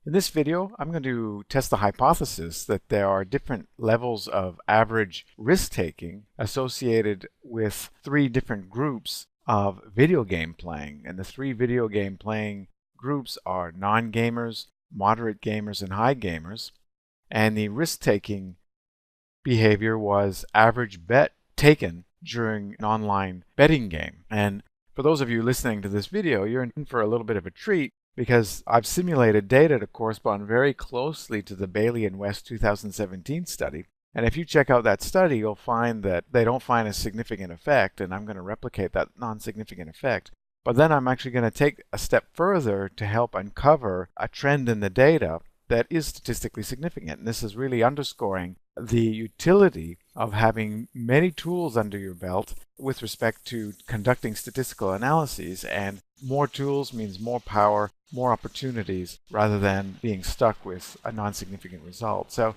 In this video, I'm going to test the hypothesis that there are different levels of average risk-taking associated with three different groups of video game playing. And the three video game playing groups are non-gamers, moderate gamers, and high gamers. And the risk-taking behavior was average bet taken during an online betting game. And for those of you listening to this video, you're in for a little bit of a treat, because I've simulated data to correspond very closely to the Bailey and West 2017 study. And if you check out that study, you'll find that they don't find a significant effect, and I'm going to replicate that non-significant effect. But then I'm actually going to take a step further to help uncover a trend in the data that is statistically significant. And this is really underscoring the utility of having many tools under your belt with respect to conducting statistical analyses. And more tools means more power, more opportunities, rather than being stuck with a non-significant result. So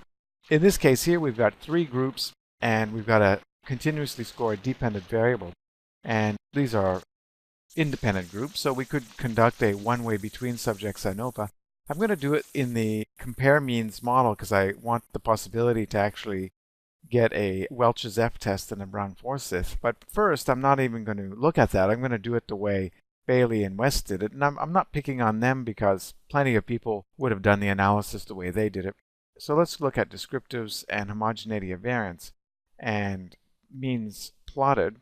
in this case here, we've got three groups, and we've got to continuously score a dependent variable. And these are independent groups, so we could conduct a one-way between Subjects Anova. I'm going to do it in the compare means model because I want the possibility to actually get a Welch's F-test and a Brown-Forsyth. But first, I'm not even going to look at that. I'm going to do it the way Bailey and West did it. And I'm not picking on them because plenty of people would have done the analysis the way they did it. So let's look at descriptives and homogeneity of variance and means plotted.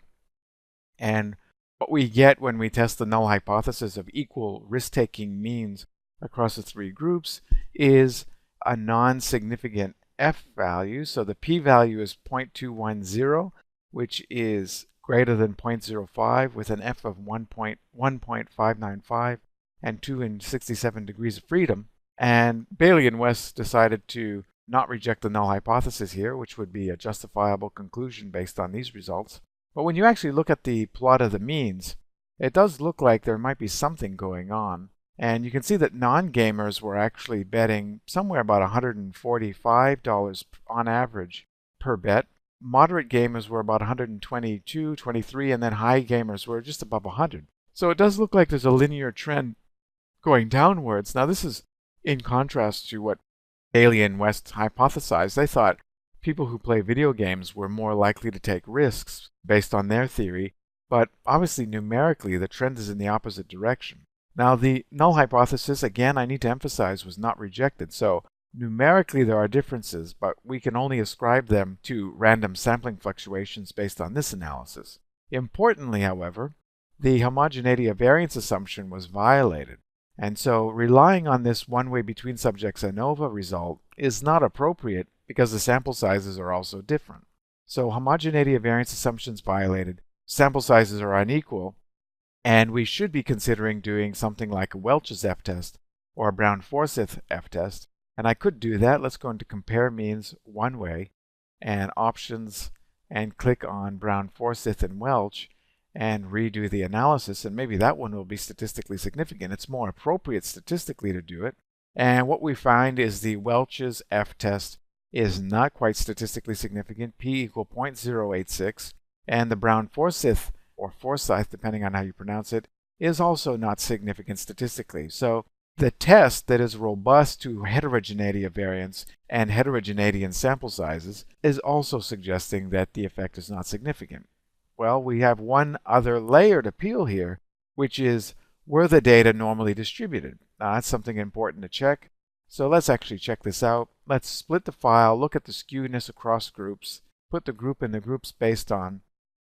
And what we get when we test the null hypothesis of equal risk-taking means across the three groups is a non-significant F value. So the p-value is 0.210, which is greater than 0.05 with an F of 1.595 and 2 in 67 degrees of freedom. And Bailey and West decided to not reject the null hypothesis here, which would be a justifiable conclusion based on these results. But when you actually look at the plot of the means, it does look like there might be something going on. And you can see that non-gamers were actually betting somewhere about $145 on average per bet. Moderate gamers were about 122, 23, and then high gamers were just above 100. So it does look like there's a linear trend going downwards. Now this is in contrast to what Bailey and West hypothesized. They thought people who play video games were more likely to take risks based on their theory, but obviously numerically the trend is in the opposite direction. Now the null hypothesis, again, I need to emphasize, was not rejected. So numerically there are differences, but we can only ascribe them to random sampling fluctuations based on this analysis. Importantly, however, the homogeneity of variance assumption was violated. And so relying on this one-way between Subjects Anova result is not appropriate because the sample sizes are also different. So homogeneity of variance assumptions violated, sample sizes are unequal, and we should be considering doing something like a Welch's F-test or a Brown-Forsyth F-test. And I could do that. Let's go into Compare Means One Way and Options and click on Brown-Forsyth and Welch and redo the analysis. And maybe that one will be statistically significant. It's more appropriate statistically to do it. And what we find is the Welch's F-test is not quite statistically significant, p equal 0.086, and the Brown-Forsyth or Forsyth, depending on how you pronounce it, is also not significant statistically. So the test that is robust to heterogeneity of variance and heterogeneity in sample sizes is also suggesting that the effect is not significant. Well, we have one other layered appeal here, which is, were the data normally distributed? Now, that's something important to check. So let's actually check this out. Let's split the file, look at the skewness across groups, put the group in the groups based on,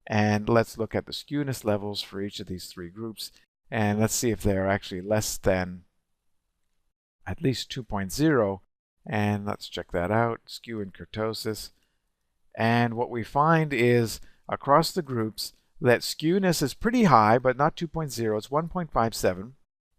and let's look at the skewness levels for each of these three groups. And let's see if they're actually less than at least 2.0. And let's check that out, Skew and Kurtosis. And what we find is across the groups that skewness is pretty high, but not 2.0. It's 1.57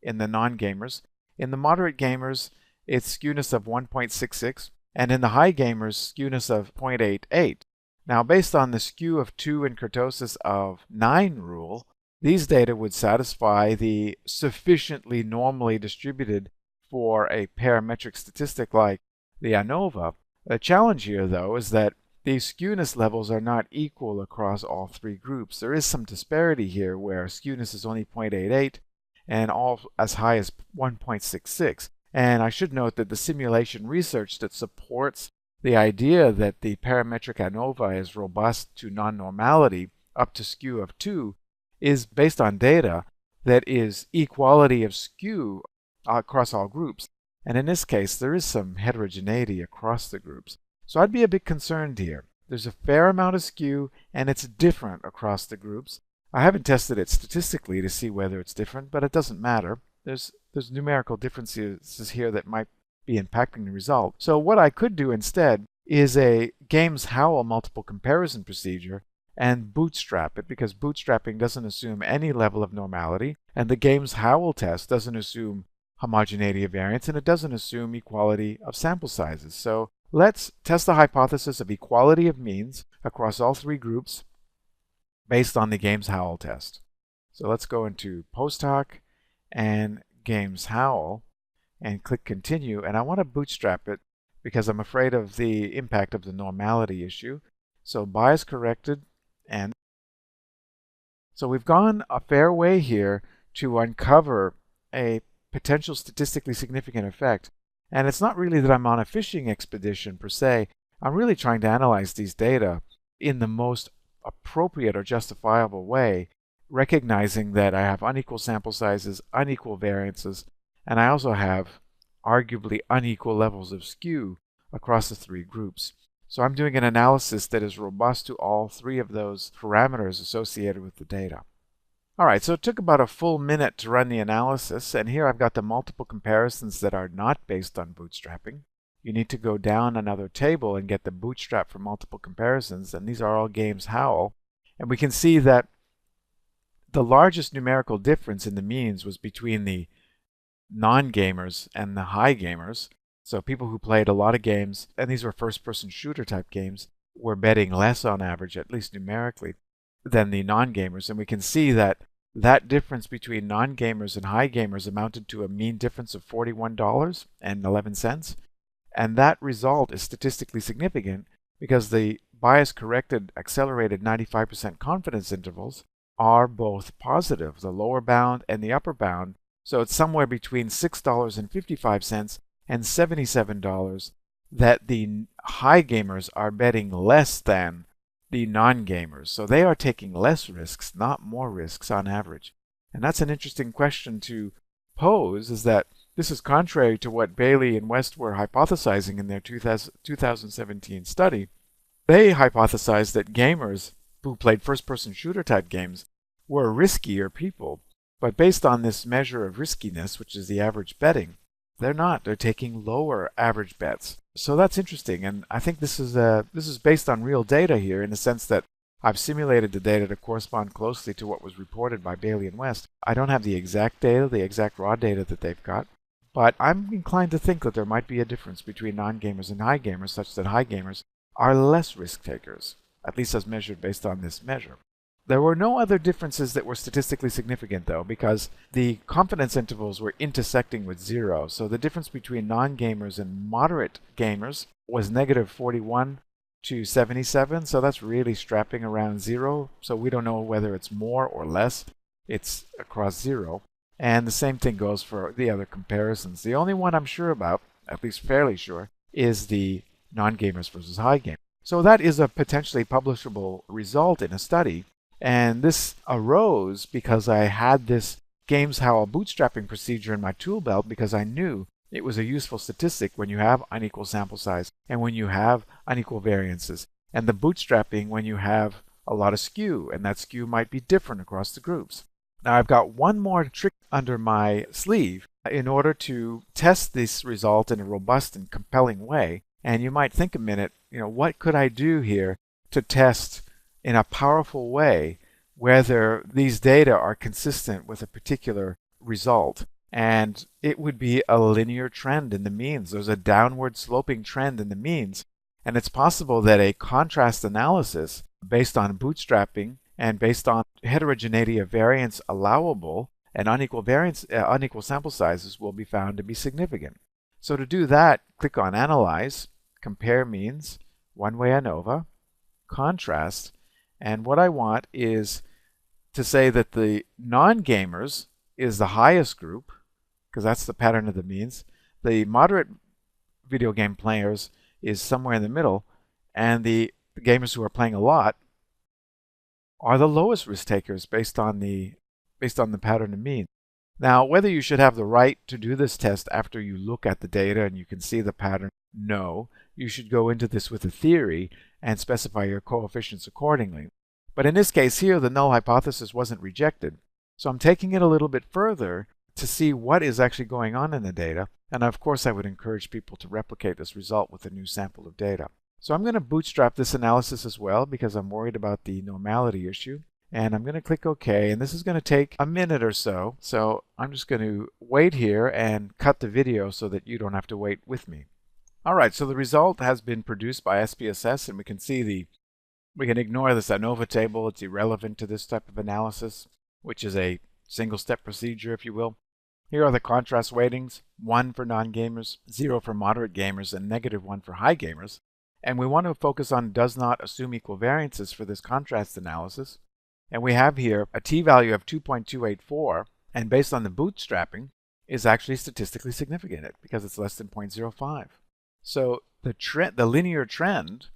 in the non-gamers. In the moderate gamers, it's skewness of 1.66. And in the high gamers, skewness of 0.88. Now, based on the skew of 2 and kurtosis of 9 rule, these data would satisfy the sufficiently normally distributed for a parametric statistic like the ANOVA. The challenge here, though, is that these skewness levels are not equal across all three groups. There is some disparity here where skewness is only 0.88 and all as high as 1.66. And I should note that the simulation research that supports the idea that the parametric ANOVA is robust to non-normality up to skew of 2 is based on data that is equality of skew across all groups. And in this case, there is some heterogeneity across the groups. So I'd be a bit concerned here. There's a fair amount of skew, and it's different across the groups. I haven't tested it statistically to see whether it's different, but it doesn't matter. There's numerical differences here that might be impacting the result. So what I could do instead is a Games-Howell multiple comparison procedure and bootstrap it, because bootstrapping doesn't assume any level of normality, and the Games-Howell test doesn't assume homogeneity of variance, and it doesn't assume equality of sample sizes. So let's test the hypothesis of equality of means across all three groups based on the Games-Howell test. So let's go into post hoc and Games-Howell and click continue, and I want to bootstrap it because I'm afraid of the impact of the normality issue. So bias corrected, and so we've gone a fair way here to uncover a potential statistically significant effect. And it's not really that I'm on a fishing expedition per se. I'm really trying to analyze these data in the most appropriate or justifiable way, recognizing that I have unequal sample sizes, unequal variances, and I also have arguably unequal levels of skew across the three groups. So I'm doing an analysis that is robust to all three of those parameters associated with the data. All right, so it took about a full minute to run the analysis, and here I've got the multiple comparisons that are not based on bootstrapping. You need to go down another table and get the bootstrap for multiple comparisons, and these are all Games-Howell. And we can see that the largest numerical difference in the means was between the non-gamers and the high gamers. So people who played a lot of games, and these were first-person shooter type games, were betting less on average, at least numerically, than the non-gamers. And we can see that that difference between non-gamers and high gamers amounted to a mean difference of $41.11. And that result is statistically significant because the bias-corrected accelerated 95% confidence intervals are both positive, the lower bound and the upper bound. So it's somewhere between $6.55 and $77 that the high gamers are betting less than the non-gamers. So they are taking less risks, not more risks on average. And that's an interesting question to pose, is that this is contrary to what Bailey and West were hypothesizing in their 2017 study. They hypothesized that gamers who played first-person shooter type games were riskier people. But based on this measure of riskiness, which is the average betting, they're not. They're taking lower average bets. So that's interesting, and I think this is based on real data here, in the sense that I've simulated the data to correspond closely to what was reported by Bailey and West. I don't have the exact data, the exact raw data that they've got, but I'm inclined to think that there might be a difference between non-gamers and high gamers, such that high gamers are less risk takers, at least as measured based on this measure. There were no other differences that were statistically significant, though, because the confidence intervals were intersecting with 0. So the difference between non-gamers and moderate gamers was negative 41 to 77. So that's really strapping around 0. So we don't know whether it's more or less. It's across 0. And the same thing goes for the other comparisons. The only one I'm sure about, at least fairly sure, is the non-gamers versus high gamers. So that is a potentially publishable result in a study. And this arose because I had this Games-Howell bootstrapping procedure in my tool belt, because I knew it was a useful statistic when you have unequal sample size and when you have unequal variances, and the bootstrapping when you have a lot of skew, and that skew might be different across the groups. Now I've got one more trick under my sleeve in order to test this result in a robust and compelling way. And you might think a minute, what could I do here to test in a powerful way whether these data are consistent with a particular result? And it would be a linear trend in the means. There's a downward sloping trend in the means. And it's possible that a contrast analysis based on bootstrapping and based on heterogeneity of variance allowable and unequal sample sizes will be found to be significant. So to do that, click on Analyze, Compare Means, Oneway ANOVA, Contrast, and what I want is to say that the non-gamers is the highest group, because that's the pattern of the means. The moderate video game players is somewhere in the middle, and the gamers who are playing a lot are the lowest risk takers based on the pattern of mean. Now, whether you should have the right to do this test after you look at the data and you can see the pattern, no. You should go into this with a theory and specify your coefficients accordingly. But in this case here, the null hypothesis wasn't rejected. So I'm taking it a little bit further to see what is actually going on in the data. And of course, I would encourage people to replicate this result with a new sample of data. So I'm going to bootstrap this analysis as well because I'm worried about the normality issue. And I'm going to click OK, and this is going to take a minute or so. So I'm just going to wait here and cut the video so that you don't have to wait with me. All right, so the result has been produced by SPSS, and we can see we can ignore this ANOVA table. It's irrelevant to this type of analysis, which is a single-step procedure, if you will. Here are the contrast weightings: 1 for non-gamers, 0 for moderate gamers, and -1 for high gamers. And we want to focus on does not assume equal variances for this contrast analysis. And we have here a t-value of 2.284, and based on the bootstrapping, is actually statistically significant because it's less than 0.05. So the linear trend,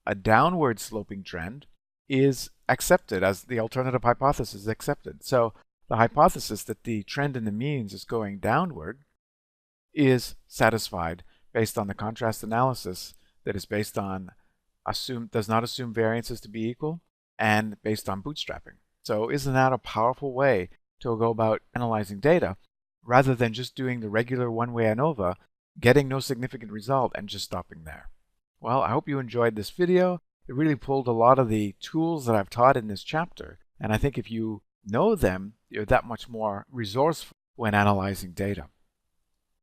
a downward sloping trend, is accepted as the alternative hypothesis is accepted. So the hypothesis that the trend in the means is going downward is satisfied based on the contrast analysis that is based on does not assume variances to be equal and based on bootstrapping. So isn't that a powerful way to go about analyzing data rather than just doing the regular one-way ANOVA, getting no significant result and just stopping there? Well, I hope you enjoyed this video. It really pulled a lot of the tools that I've taught in this chapter, and I think if you know them, you're that much more resourceful when analyzing data.